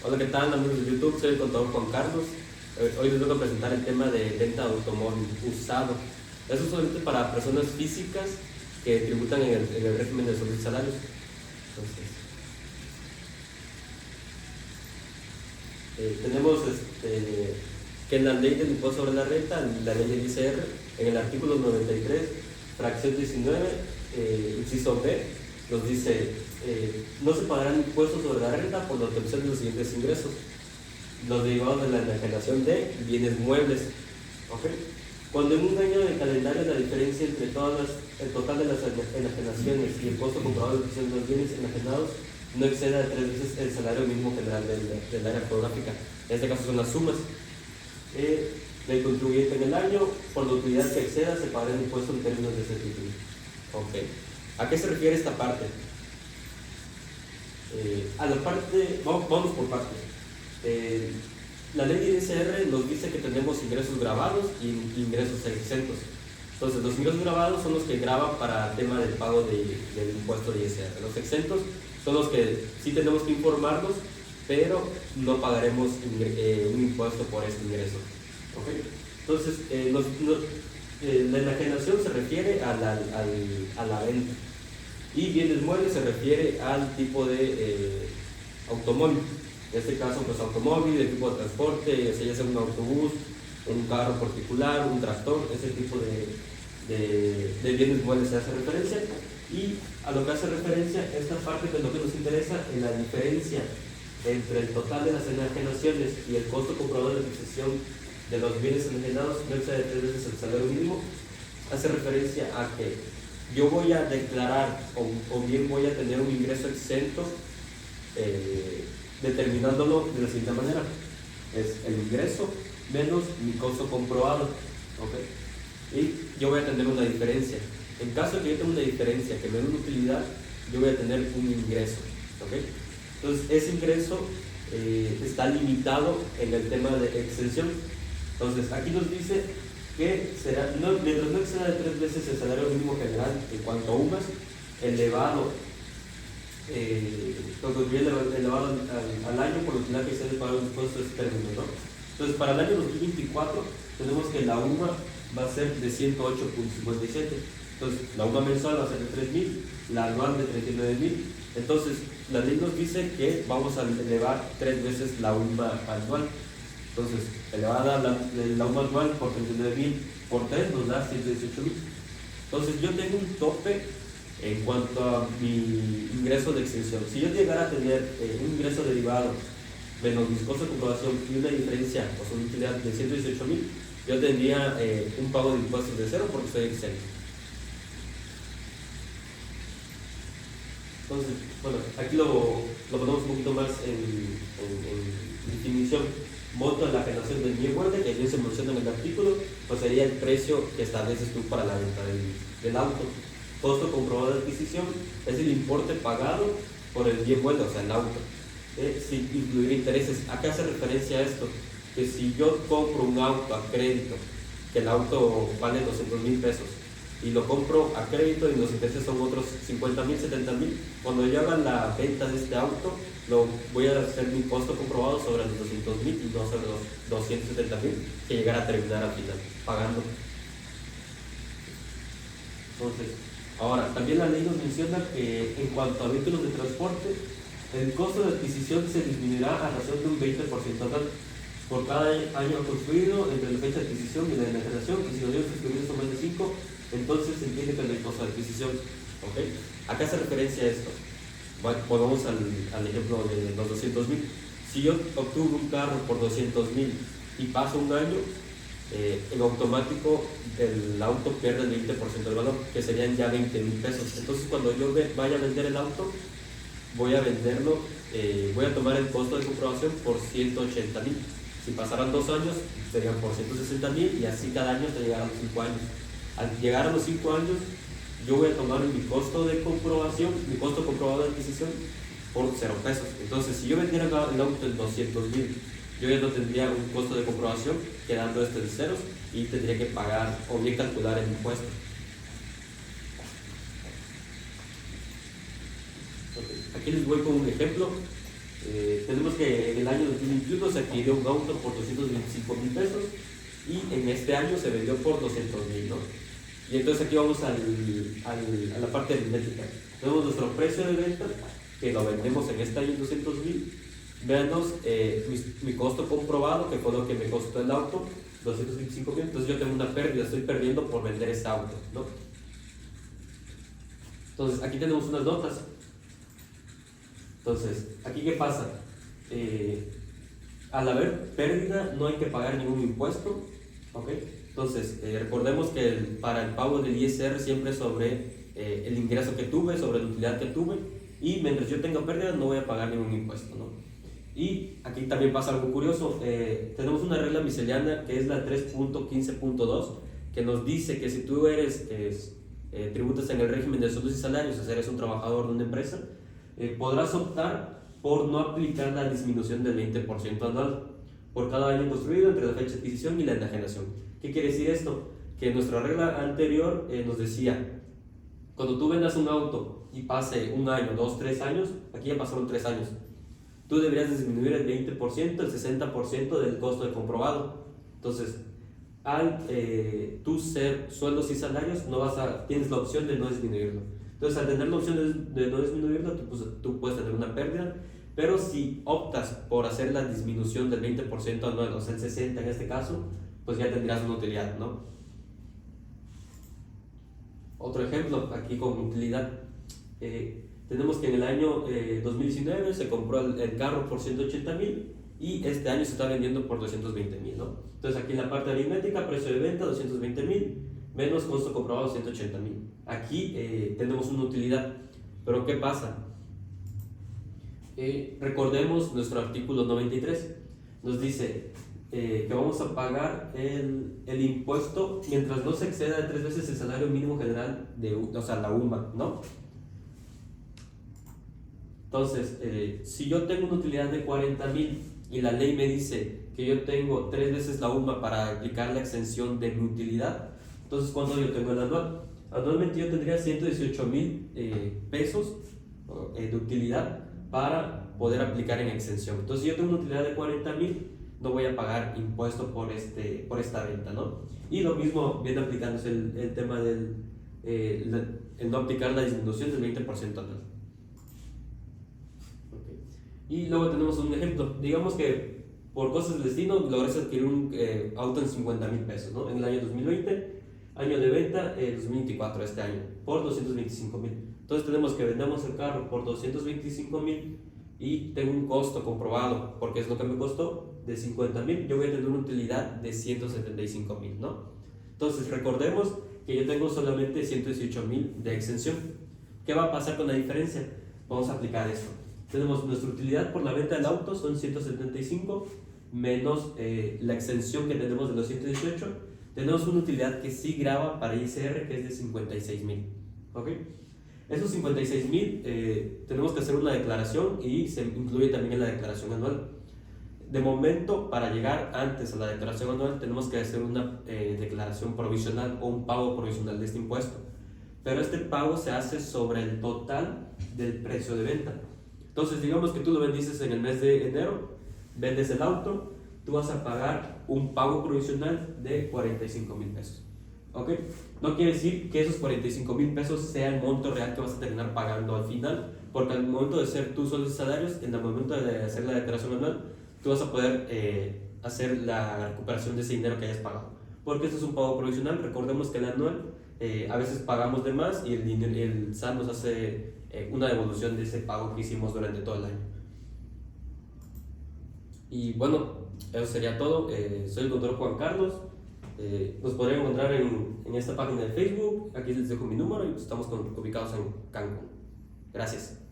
Hola, ¿qué tal amigos de YouTube? Soy el contador Juan Carlos. Hoy les vengo a presentar el tema de venta de automóvil usado. Eso es solamente para personas físicas que tributan en el régimen de sueldos y salarios. Entonces, tenemos que en la ley del impuesto sobre la renta, la ley del ICR, en el artículo 93, fracción 19, inciso B, nos dice, no se pagarán impuestos sobre la renta por la obtención de los siguientes ingresos: los derivados de la enajenación de bienes muebles. ¿Okay? Cuando en un año de calendario la diferencia entre el total de las enajenaciones y el costo comprobado de adquisición de los bienes enajenados no exceda de 3 veces el salario mínimo general del área geográfica. En este caso son las sumas. Del contribuyente en el año, por la utilidad que exceda, se pagará el impuesto en términos de ese título. Okay. ¿A qué se refiere esta parte? A la parte, vamos por partes. La ley de ISR nos dice que tenemos ingresos grabados y ingresos exentos. Entonces, los ingresos grabados son los que graban para el tema del pago del impuesto de ISR. Los exentos son los que sí tenemos que informarlos, pero no pagaremos un impuesto por ese ingreso. ¿Okay? Entonces, la enajenación se refiere a la venta, y bienes muebles se refiere al tipo de automóvil. En este caso, pues automóvil, el tipo de transporte, ya sea un autobús, un carro particular, un tractor, ese tipo de bienes muebles se hace referencia. Y a lo que hace referencia esta parte, que es lo que nos interesa, en la diferencia entre el total de las enajenaciones y el costo comprobado de la adquisición de los bienes enajenados, no excede de 3 veces el salario mínimo, hace referencia a que yo voy a declarar o bien voy a tener un ingreso exento, determinándolo de la siguiente manera: es el ingreso menos mi costo comprobado. ¿Okay? Y yo voy a tener una diferencia. En caso de que yo tenga una diferencia que me dé una utilidad, yo voy a tener un ingreso. ¿Okay? Entonces, ese ingreso está limitado en el tema de exención. Entonces, aquí nos dice que será, mientras no exceda de 3 veces el salario mínimo general en cuanto a UMAS, elevado al año por la utilidad que se debe pagar un impuesto de ese término, ¿no? Entonces, para el año 2024 tenemos que la UMA va a ser de 108.57. Entonces, la UMA mensual va a ser de 3,000, la anual de 39,000. Entonces, la ley nos dice que vamos a elevar 3 veces la UMA anual. Entonces, elevada la UMA anual por 39,000 por 3 nos da 118,000. Entonces, yo tengo un tope en cuanto a mi ingreso de exención. Si yo llegara a tener un ingreso derivado menos mis costos de comprobación y una diferencia o una utilidad de 118,000, yo tendría un pago de impuestos de cero porque soy exento. Entonces, bueno, aquí lo ponemos un poquito más en definición. Monto de la generación del bien mueble, que bien se menciona en el artículo, pues sería el precio que estableces tú para la venta del auto. Costo comprobado de adquisición es el importe pagado por el bien mueble, o sea, el auto, sin incluir intereses. ¿A qué hace referencia a esto? Que si yo compro un auto a crédito, que el auto vale 200,000 pesos, y lo compro a crédito y los intereses son otros 50,000, 70,000, cuando yo haga la venta de este auto, voy a hacer mi costo comprobado sobre los 200,000 y no sobre los 270,000 que llegará a terminar al final pagando. Entonces, ahora, también la ley nos menciona que en cuanto a vehículos de transporte, el costo de adquisición se disminuirá a razón de un 20% anual por cada año construido entre la fecha de adquisición y la enajenación, y si los años construidos son más de 5, entonces se entiende que no hay costo de adquisición. ¿Okay? ¿A qué hace referencia esto? Volvamos al ejemplo de los 200,000. Si yo obtuve un carro por 200,000 y paso un año, en automático el auto pierde el 20% del valor, que serían ya 20,000 pesos. Entonces, cuando yo vaya a vender el auto, voy a venderlo, voy a tomar el costo de comprobación por 180,000. Si pasaran 2 años, serían por 160,000, y así cada año hasta llegar a los 5 años. Al llegar a los 5 años, yo voy a tomar mi costo de comprobación, mi costo comprobado de adquisición, por 0 pesos. Entonces, si yo vendiera el auto en 200,000, yo ya no tendría un costo de comprobación, quedando este de ceros, y tendría que pagar o bien calcular el impuesto. Okay. Aquí les voy con un ejemplo. Tenemos que en el año 2021 se adquirió un auto por 225,000 pesos y en este año se vendió por 200,000, ¿no? Y entonces aquí vamos a la parte aritmética. Tenemos nuestro precio de venta, que lo vendemos en este año en 200,000. Veanos mi costo comprobado, que fue lo que me costó el auto, 225,000. Entonces yo tengo una pérdida, estoy perdiendo por vender ese auto, ¿no? Entonces aquí tenemos unas notas. Entonces, ¿aquí qué pasa? Al haber pérdida no hay que pagar ningún impuesto, ¿ok? Entonces, recordemos que para el pago del ISR siempre es sobre el ingreso que tuve, sobre la utilidad que tuve, y mientras yo tenga pérdida no voy a pagar ningún impuesto, ¿no? Y aquí también pasa algo curioso, tenemos una regla miscelánea que es la 3.15.2, que nos dice que si tú tributas en el régimen de sueldos y salarios, o sea, eres un trabajador de una empresa, podrás optar por no aplicar la disminución del 20% anual por cada año construido entre la fecha de adquisición y la enajenación. ¿Qué quiere decir esto? Que nuestra regla anterior nos decía, cuando tú vendas un auto y pase un año, 2, 3 años, aquí ya pasaron 3 años, tú deberías disminuir el 20%, el 60% del costo de comprobado. Entonces, al tú ser sueldos y salarios, tienes la opción de no disminuirlo. Entonces, al tener la opción de no disminuirlo, tú puedes tener una pérdida, pero si optas por hacer la disminución del 20% anual, o sea, el 60% en este caso, pues ya tendrás una utilidad, ¿no? Otro ejemplo, aquí con utilidad. Tenemos que en el año 2019 se compró el carro por 180,000 y este año se está vendiendo por 220,000, ¿no? Entonces, aquí en la parte aritmética, precio de venta 220,000 menos costo comprobado 180,000. Aquí tenemos una utilidad, pero ¿qué pasa? Recordemos nuestro artículo 93, nos dice que vamos a pagar el impuesto mientras no se exceda de 3 veces el salario mínimo general, o sea, la UMA, ¿no? Entonces, si yo tengo una utilidad de 40,000 y la ley me dice que yo tengo 3 veces la UMA para aplicar la exención de mi utilidad, entonces, ¿cuándo yo tengo el anual? Anualmente yo tendría 118,000 pesos de utilidad para poder aplicar en exención. Entonces, si yo tengo una utilidad de 40,000, no voy a pagar impuesto por esta venta, ¿no? Y lo mismo viene aplicándose el tema del el no aplicar la disminución del 20% anual. Okay. Y luego tenemos un ejemplo. Digamos que por cosas del destino logras adquirir un auto en 50,000 pesos, ¿no? En el año 2020, año de venta 2024, este año, por 225,000. Entonces tenemos que vendamos el carro por 225,000 y tengo un costo comprobado, porque es lo que me costó, de 50,000. Yo voy a tener una utilidad de 175,000, ¿no? Entonces recordemos que yo tengo solamente 118,000 de exención. ¿Qué va a pasar con la diferencia? Vamos a aplicar esto. Tenemos nuestra utilidad por la venta del auto, son 175 menos la exención que tenemos de los 118. Tenemos una utilidad que sí grava para ISR, que es de 56,000. ¿Ok? Esos 56,000 tenemos que hacer una declaración y se incluye también en la declaración anual. De momento, para llegar antes a la declaración anual, tenemos que hacer una declaración provisional o un pago provisional de este impuesto. Pero este pago se hace sobre el total del precio de venta. Entonces, digamos que tú lo vendiste en el mes de enero, vendes el auto, tú vas a pagar un pago provisional de 45,000 pesos. ¿Ok? No quiere decir que esos 45,000 pesos sea el monto real que vas a terminar pagando al final, porque al momento de ser tus sueldos y salarios, en el momento de hacer la declaración anual, tú vas a poder hacer la recuperación de ese dinero que hayas pagado. Porque esto es un pago provisional. Recordemos que el anual a veces pagamos de más y el SAT nos hace una devolución de ese pago que hicimos durante todo el año. Y bueno, eso sería todo. Soy el doctor Juan Carlos. Nos podrían encontrar en esta página de Facebook. Aquí les dejo mi número y estamos ubicados en Cancún. Gracias.